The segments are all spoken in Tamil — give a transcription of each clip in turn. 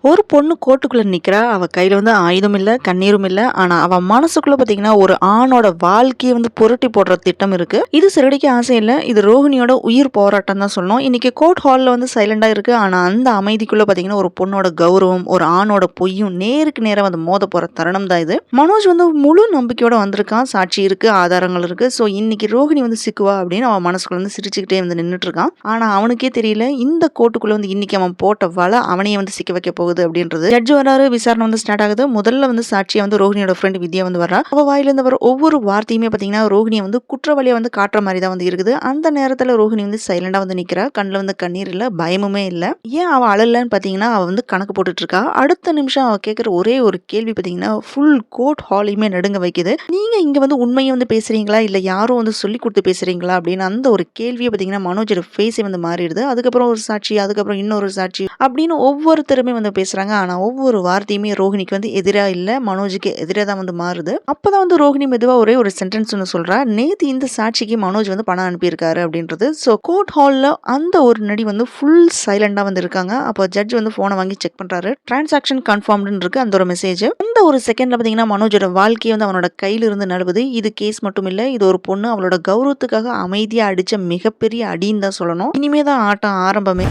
ஒரு பொண்ணு கோர்ட்டுக்குள்ள நிக்கிறா. அவ கையில ஆயுதம் இல்ல, கண்ணீரும் இல்ல. ஆனா அவ மனசுக்குள்ள பாத்தீங்கன்னா, ஒரு ஆணோட வாழ்க்கைய புரட்டி போடுற திட்டம் இருக்கு. இது சிறடிக்க ஆசை இல்ல. இது ரோஹிணியோட உயிர் போராட்டம் தான் சொல்லணும். இன்னைக்கு கோர்ட் ஹால்ல சைலண்டா இருக்கு. ஆனா அந்த அமைதிக்குள்ள பாத்தீங்கன்னா, ஒரு பொண்ணோட கௌரவம், ஒரு ஆணோட பொய்யும் நேருக்கு நேரா மோத போற தருணம் தான் இது. மனோஜ் முழு நம்பிக்கையோட வந்திருக்கான். சாட்சி இருக்கு, ஆதாரங்கள் இருக்கு. சோ இன்னைக்கு ரோஹிணி சிக்குவா அப்படின்னு அவன் மனசுக்குள்ள சிரிச்சுக்கிட்டே நின்னுட்டு இருக்கான். ஆனா அவனுக்கே தெரியல, இந்த கோர்ட்டுக்குள்ள இன்னைக்கு அவன் போட்ட வலை அவனையே சிக்க வைக்க போகுது அப்படின்றது. ஜட்ஜ் வராரு, விசாரணை ஸ்டார்ட் ஆகுது. முதல்ல சாட்சியா ரோஹிணியோட ஃப்ரெண்ட் வித்யா வரா. அவ வாயிலிருந்து வர ஒவ்வொரு வார்த்தையுமே பாத்தீங்கன்னா ரோஹிணியை குற்றவாளியா காட்டுற மாதிரி தான் இருக்குது. அந்த நேரத்துல ரோஹிணி சைலண்டா நிக்கிறா. கண்ணுல கண்ணீர் இல்ல, பயமுமே இல்ல. ஏன் அவ அழலன்னு பாத்தீங்கன்னா அவ கணக்கு போட்டுட்டு இருக்கா. அடுத்த நிமிஷம் அவ கேட்கிற ஒரே ஒரு கேள்வி பாத்தீங்கன்னா ஃபுல் கோர்ட் ஹாலையுமே நடுங்க வைக்குது. நீங்க இங்க உண்மையை பேசுறீங்களா இல்ல யாரும் சொல்லி கொடுத்து பேசுறீங்களா அப்படின்னு அந்த ஒரு கேள்வியை பாத்தீங்கன்னா மனோஜோட ஃபேஸே மாறிடுது. அதுக்கப்புறம் ஒரு சாட்சி, அதுக்கப்புறம் இன்னொரு சாட்சி அப்படின்னு ஒவ்வொருத்தருமே பேசுறாங்க. ஆனா ஒவ்வொரு வார்த்தையுமே ரோஹிணிக்கு எதிரா இல்ல, மனோஜுக்கு எதிரா தான் மாறுது. அப்பதான் ரோஹிணி மெதுவா ஒரே ஒரு சென்டென்ஸ் சொல்றா. நேத்து இந்த சாட்சிக்கு மனோஜ் பணம் அனுப்பியிருக்காரு அப்படின்றது. சோ கோர்ட் ஹால்ல அந்த ஒரு நடி ஃபுல் சைலண்டா இருக்காங்க. அப்போ ஜட்ஜ் போனை வாங்கி செக் பண்றாரு. டிரான்சாக்ஷன் கன்ஃபார்ம்டு இருக்கு அந்த ஒரு மெசேஜ். அந்த ஒரு செகண்ட்ல பாத்தீங்கன்னா மனோஜோட வாழ்க்கையை அவனோட கையில இருந்து நழுவுது. இது கேஸ் மட்டும் இல்ல, இது ஒரு பொண்ணு அவளோட கௌரவத்துக்காக அமைதியா அடிச்ச மிகப்பெரிய அடின்னு தான் சொல்லணும். இனிமே தான் ஆட்டம் ஆரம்பமே.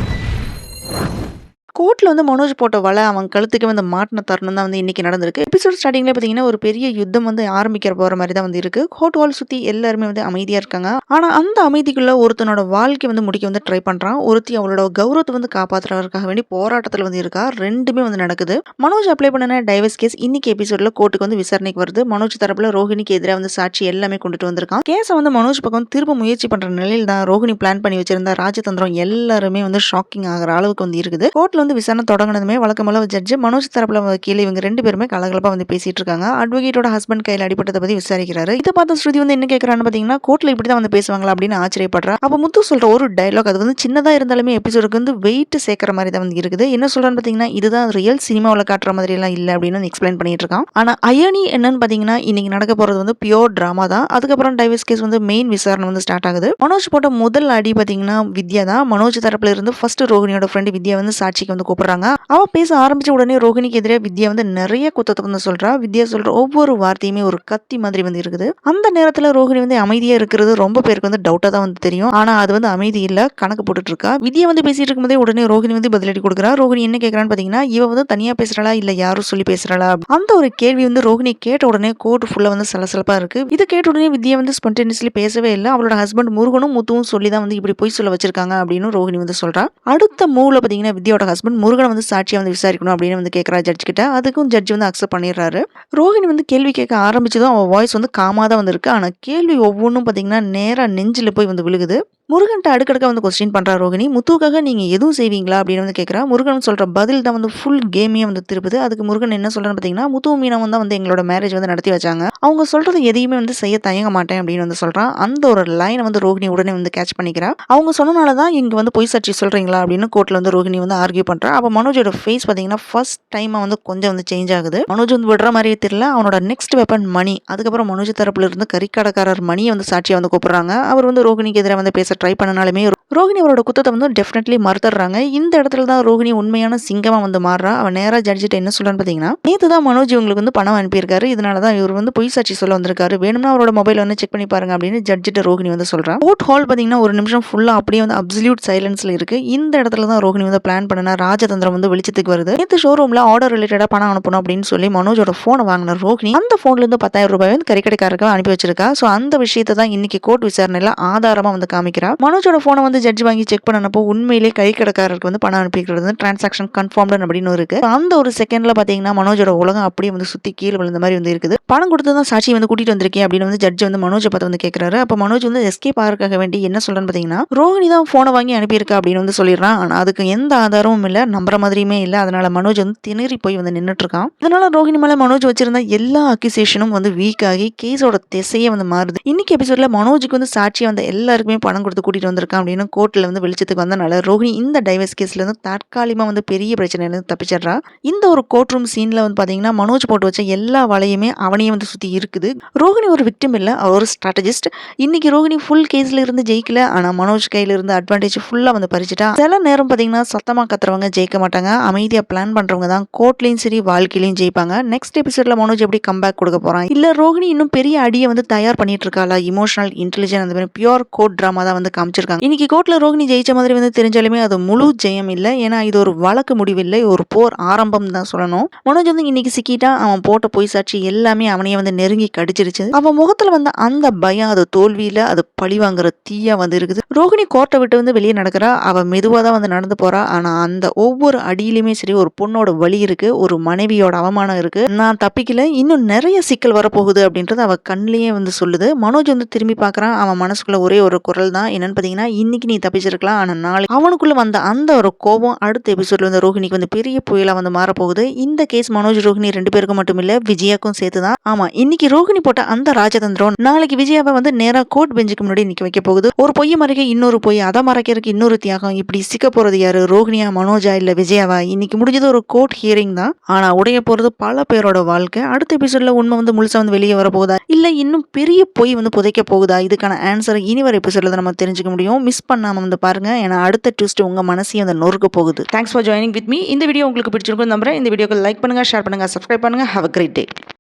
கோர்ட்ல மனோஜ் போட்ட வலை அவன் கழுத்துக்கு மாட்டின தருணம் தான் இன்னைக்கு நடந்திருக்கு. எபிசோட் ஸ்டார்டிங்ல பாத்தீங்கன்னா ஒரு பெரிய யுத்தம் ஆரம்பிக்கிற போற மாதிரி தான் இருக்கு. கோர்ட் ஹால் சுத்தி எல்லாருமே அமைதியா இருக்காங்க. ஆனா அந்த அமைதிக்குள்ள ஒருத்தனோட வாழ்க்கை முடிக்க ட்ரை பண்றான். ஒருத்தி அவளோட கௌரவத்தை காப்பாற்றுறதுக்காக வேண்டி போராட்டத்துல இருக்கா. ரெண்டுமே நடக்குது. மனோஜ் அப்ளை பண்ண டைவர்ஸ் கேஸ் இன்னைக்கு எபிசோட்ல கோர்ட்டுக்கு விசாரணைக்கு வருது. மனோஜ் தரப்புல ரோஹிணிக்கு எதிராக சாட்சி எல்லாமே கொண்டுட்டு வந்திருக்கான். கேஸ மனோஜ் பக்கம் திரும்ப முயற்சி பண்ற நிலையில் தான் ரோஹிணி பிளான் பண்ணி வச்சிருந்த ராஜதந்திரம் எல்லாருமே ஷாக்கிங் ஆகிற அளவுக்கு இருக்குது. கோர்ட்ல விசாரணை தொடங்கினதுமே வழக்கம்போல ஜட்ஜ் மனோஜ் தரப்புல வக்கீல் இவங்க ரெண்டு பேருமே கலகலப்பா பேசிட்டு இருக்காங்க. அட்வொகேட்டோட ஹஸ்பண்ட் கையில் அடிப்பட்டதை பத்தி விசாரிக்கிறாரு. இதை பார்த்த ஸ்ருதி என்ன கேட்கறான்னு பாத்தீங்கன்னா, கோர்ட்ல இப்படிதான் பேசுவாங்களா அப்படின்னு ஆச்சரியப்படுறா. அப்ப முத்து சொல்ற ஒரு டைலாக் அது சின்னதா இருந்தாலுமே எபிசோடுக்கு வெயிட் சேர்க்கிற மாதிரி தான் இருக்குது. என்ன சொல்றான்னு பாத்தீங்கன்னா, இதுதான் ரியல் சினிமாவில் காட்டுற மாதிரி எல்லாம் இல்ல அப்படின்னு எக்ஸ்பிளைன் பண்ணிட்டு இருக்கான். ஆனா அயனி என்னன்னு பாத்தீங்கன்னா, இன்னைக்கு நடக்க போறது பியோர் டிராமா தான். அதுக்கப்புறம் டைவர்ஸ் கேஸ் மெயின் விசாரணை ஸ்டார்ட் ஆகுது. மனோஜ் போட்ட முதல் அடி பாத்தீங்கன்னா வித்யா தான். மனோஜ் தரப்புல இருந்து ஃபர்ஸ்ட் ரோஹிணியோட ஃப்ரெண்ட் வித்யா சாட்சிக்கு கூப்பிடுறாங்க. அவ பேச ஆரம்பிச்ச உடனே ரோஹிணிக்கு எதிராக வித்யா நிறைய குத்தத்தை சொல்றா. வித்யா சொல்ற ஒவ்வொரு வார்த்தையுமே ஒரு கத்தி மாதிரி இருக்குது. அந்த நேரத்துல ரோஹிணி அமைதியா இருக்கிறது ரொம்ப பேருக்கு டவுட்டா தான் தெரியும். ஆனா அது அமைதி இல்ல, கணக்கு போட்டுட்டு இருக்கா. வித்யா பேசிட்டு இருக்கும்போதே உடனே ரோஹிணி பதிலடி கொடுக்குறா. ரோஹிணி என்ன கேட்கறான்னு பாத்தீங்கன்னா, இவ தனியா பேசுறாளா இல்ல யாரும் சொல்லி பேசுறாளா அந்த ஒரு கேள்வி ரோஹிணி கேட்ட உடனே கோர்ட் ஃபுல்லா சலசலப்பா இருக்கு. இதை கேட்ட உடனே வித்யா ஸ்பான்டேனியஸ்லி பேசவே இல்லை. அவளோட ஹஸ்பண்ட் முருகனும் முத்துவும் சொல்லி தான் இப்படி போய் சொல்ல வச்சிருக்காங்க அப்படின்னு ரோஹிணி சொல்றா. அடுத்த மூவ்ல பாத்தீங்கன்னா வித்யாவோட ஹஸ்பண்ட் முருகன் சாட்சியா விசாரிக்கணும் அப்படின்னு கேட்கறா ஜட்ஜ் கிட்ட. அதுக்கும் ஜட்ஜ் அக்செப்ட் பண்ணிடுறாரு. ரோஹிணி கேள்வி கேட்க ஆரம்பிச்சதும் அவன் வாய்ஸ் காமா தான் இருக்கு. ஆனா கேள்வி ஒவ்வொன்றும் பாத்தீங்கன்னா நேரா நெஞ்சில போய் விழுகுது. முருகன்ட்ட அடுக்கடுக்க கொஸ்டின் பண்றா ரோஹிணி. முத்துக்காக நீங்க எதுவும் செய்வீங்களா அப்படின்னு கேட்கறா. முருகன் சொல்ற பதில் தான் ஃபுல் கேமே திருப்புது. அதுக்கு முருகன் என்ன சொல்றான்னு பாத்தீங்கன்னா, முத்து மீனாவும் தான் எங்களோட மேரேஜ் நடத்தி வச்சாங்க. அவங்க சொல்றது எதையுமே செய்ய தயங்க மாட்டேன் அப்படின்னு சொல்றான். அந்த ஒரு லைன் ரோஹிணி உடனே கேட்ச் பண்ணிக்கிறா. அவங்க சொன்னனாலதான் இங்க பொய் சாட்சி சொல்றீங்களா அப்படின்னு கோர்ட்ல ரோஹிணி ஆர்கியூ பண்றா. அப்ப மனோஜோட ஃபேஸ் பாத்தீங்கன்னா ஃபர்ஸ்ட் டைமா கொஞ்சம் சேஞ்ச் ஆகுது. மனோஜ் விடுற மாதிரியே தெரியல. அவனோட நெக்ஸ்ட் வெப்பன் மணி. அதுக்கப்புறம் மனோஜ் தரப்புல இருந்து கறிக்கடைக்காரர் மணியை சாட்சியா கூப்பிடுறாங்க. அவர் ரோஹிணிக்கு எதிராக பேச ட்ரை பண்ணனாலுமே ரோஹிணி அவரோட குத்தத்தை டெஃபினெட்லி மறுத்துறாங்க. இந்த இடத்துல தான் ரோஹிணி உண்மையான சிங்கமா மாறுறா. அவன் நேரா ஜட்ஜிட்ட என்ன சொல்றான்னு பாத்தீங்கன்னா, நேத்து தான் மனோஜ் இவங்களுக்கு பணம் அனுப்பியிருக்காரு. இதனாலதான் இவர் பொய் சாட்சி சொல்ல வந்திருக்காரு. வேணும்னா அவரோட மொபைல் செக் பண்ணி பாருங்க அப்படின்னு ஜட்ஜிட்ட ரோஹிணி சொல்றான். கோர்ட் ஹால் பாத்தீங்கன்னா ஒரு நிமிஷம் ஃபுல்லா அப்படியே அப்சல்யூட் சைலன்ஸ்ல இருக்கு. இந்த இடத்துல தான் ரோஹிணி பிளான் பண்ண ராஜதந்திரம் வெளிச்சத்துக்கு வருது. நேத்து ஷோரூம்ல ஆர்டர் ரிலேட்டடா பணம் அனுப்பணும் அப்படின்னு சொல்லி மனோஜோட போனை வாங்கின ரோஹிணி அந்த போன்ல இருந்து 10,000 ரூபாய் கறிக்கடைக்காரருக்கு அனுப்பி வச்சிருக்கா. சோ அந்த விஷயத்தை தான் இன்னைக்கு கோர்ட் விசாரணையில ஆதாரமா காமிக்கிறா. மனோஜோட போனை ஜட்ஜ் வாங்கி செக் பண்ணப்போ உண்மையிலே கறிக்கடைக்காரருக்கு பணம் அனுப்பிக்கிறது டிரான்சாக்ஷன் கன்ஃபார்ம்டு அப்படின்னு இருக்கு. அந்த ஒரு செகண்ட்ல பாத்தீங்கன்னா மனோஜோட உலகம் அப்படியே சுத்தி கீழே விழுந்த மாதிரி இருக்குது. பணம் கொடுத்து தான் சாட்சி கூட்டிட்டு வந்திருக்கேன் அப்படின்னு ஜட்ஜ் மனோஜை பார்த்து கேட்கிறாரு. அப்ப மனோஜ் எஸ்கேப் ஆகிறதுக்காக வேண்டி என்ன சொல்றான்னு பாத்தீங்கன்னா, ரோஹிணி தான் போனை வாங்கி அனுப்பியிருக்கா அப்படின்னு சொல்லிடுறான். ஆனா அதுக்கு எந்த ஆதாரமும் இல்ல, நம்புற மாதிரியுமே இல்ல. அதனால மனோஜ் திணறி போய் நின்னுட்டு இருக்கான். இதனால ரோஹிணி மேல மனோஜ் வச்சிருந்த எல்லா அக்யூசேஷனும் வீக் ஆகி கேஸோட திசையே மாறுது. இன்னைக்கு எபிசோட்ல மனோஜுக்கு சாட்சியா எல்லாருக்குமே பணம் கொடுத்து கூட்டிட்டு வந்திருக்கான் அப்படின்னு விஷயம் கோர்ட்ல வந்து வெளிச்சத்துக்கு வந்தனால ரோஹிணி இந்த டைவர்ஸ் கேஸ்ல இருந்து தற்காலிகமா வந்து பெரிய பிரச்சனையில இருந்து தப்பிச்சிடுறா. இந்த ஒரு கோர்ட் ரூம் சீன்ல வந்து பாத்தீங்கன்னா மனோஜ் போட்டு வச்ச எல்லா வலையுமே அவனையே வந்து சுத்தி இருக்குது. ரோஹிணி ஒரு விக்டிம் இல்ல, அவ ஒரு ஸ்ட்ராட்டஜிஸ்ட். இன்னைக்கு ரோஹிணி ஃபுல் கேஸ்ல இருந்து ஜெயிக்கல, ஆனா மனோஜ் கையில இருந்து அட்வான்டேஜ் ஃபுல்லா வந்து பறிச்சுட்டா. சில நேரம் பாத்தீங்கன்னா சத்தமா கத்துறவங்க ஜெயிக்க மாட்டாங்க, அமைதியா பிளான் பண்றவங்க தான் கோர்ட்லயும் சரி வாழ்க்கையிலயும் ஜெயிப்பாங்க. நெக்ஸ்ட் எபிசோட்ல மனோஜ் எப்படி கம்பேக் கொடுக்க போறான், இல்ல ரோஹிணி இன்னும் பெரிய அடியை வந்து தயார் பண்ணிட்டு இருக்காளா, இமோஷனல் இன்டெலிஜென்ட் அந்த மாதிரி பியூர் கோர்ட் டிராமா தான் வந்து காமிச்சிருக்காங்க. இன்னைக்கு கோர்ட்ல ரோஹிணி ஜெயிச்ச மாதிரி வந்து தெரிஞ்சாலுமே அது முழு ஜெயம் இல்ல, ஏன்னா இது ஒரு வழக்கு முடிவில்லை, ஒரு போர் ஆரம்பம் தான் சொல்லணும். மனோஜ் வந்து இன்னைக்கு சிக்கிட்டா, அவன் போட்ட பொய் சாட்சி எல்லாமே அவனையே வந்து நெருங்கி கடிச்சிருச்சு. அவன் முகத்துல வந்து அந்த பயம், அது தோல்வியில அது பழி வாங்குற தீயா வந்து இருக்குது. ரோஹிணி கோர்ட்டை விட்டு வந்து வெளியே நடக்கிறா, அவ மெதுவா தான் வந்து நடந்து போறா. ஆனா அந்த ஒவ்வொரு அடியிலுமே சரி ஒரு பொண்ணோட வலி இருக்கு, ஒரு மனைவியோட அவமானம் இருக்கு. நான் தப்பிக்கல, இன்னும் நிறைய சிக்கல் வரப்போகுது அப்படின்றது அவ கண்ணிலேயே வந்து சொல்லுது. மனோஜ் வந்து திரும்பி பார்க்கறான். அவன் மனசுக்குள்ள ஒரே ஒரு குரல் தான், என்னன்னு பாத்தீங்கன்னா, இன்னைக்கு நீ தப்பிச்சிருக்கலாம், ஆனா நாளைக்கு அவனுக்குள்ள வந்த அந்த ஒரு கோபம் அடுத்த எபிசோட்ல வந்து ரோஹிணிக்கு வந்து பெரிய புயலா வந்து மாறப்போகுது. இந்த கேஸ் மனோஜ் ரோஹிணி 2 பேருக்கும் மட்டும் இல்ல, விஜயாக்கும் சேர்த்துதான். ஆமா, இன்னைக்கு ரோஹிணி போட்ட அந்த ராஜதந்திரம் நாளைக்கு விஜயாவை வந்து நேரா கோர்ட் பெஞ்சுக்கு முன்னாடி நிக்க வைக்க போகுது. ஒரு பொய்ய மறைக்க இன்னொரு பொய், அதை மறைக்கிறதுக்கு இன்னொரு தியாகம், இப்படி சிக்க போறது யாரு, ரோஹிணியா, மனோஜா, இல்ல விஜயாவா? இன்னைக்கு முடிஞ்சது ஒரு கோர்ட் ஹியரிங் தான், ஆனா உடைய போறது பல பேரோட வாழ்க்கை. அடுத்த எபிசோட்ல உண்மை வந்து முழுசா வந்து வெளியே வர போகுதா, இல்ல இன்னும் பெரிய பொய் வந்து புதைக்க போகுதா? இதுக்கான ஆன்சர் இனி வர எபிசோட்ல நம்ம தெரிஞ்சுக்க முடியும். மிஸ் பண்ணாம வந்து பாருங்க, ஏன்னா அடுத்த ட்விஸ்ட் உங்க மனசையும் அந்த நொறுக்க போகுது. Thanks for joining with me. இந்த வீடியோ உங்களுக்கு பிடிச்சிருக்கும் நம்புறேன். இந்த வீடியோக்கு லைக் பண்ணுங்க, ஷேர் பண்ணுங்க, சப்ஸ்கிரைப் பண்ணுங்க. Have a great day.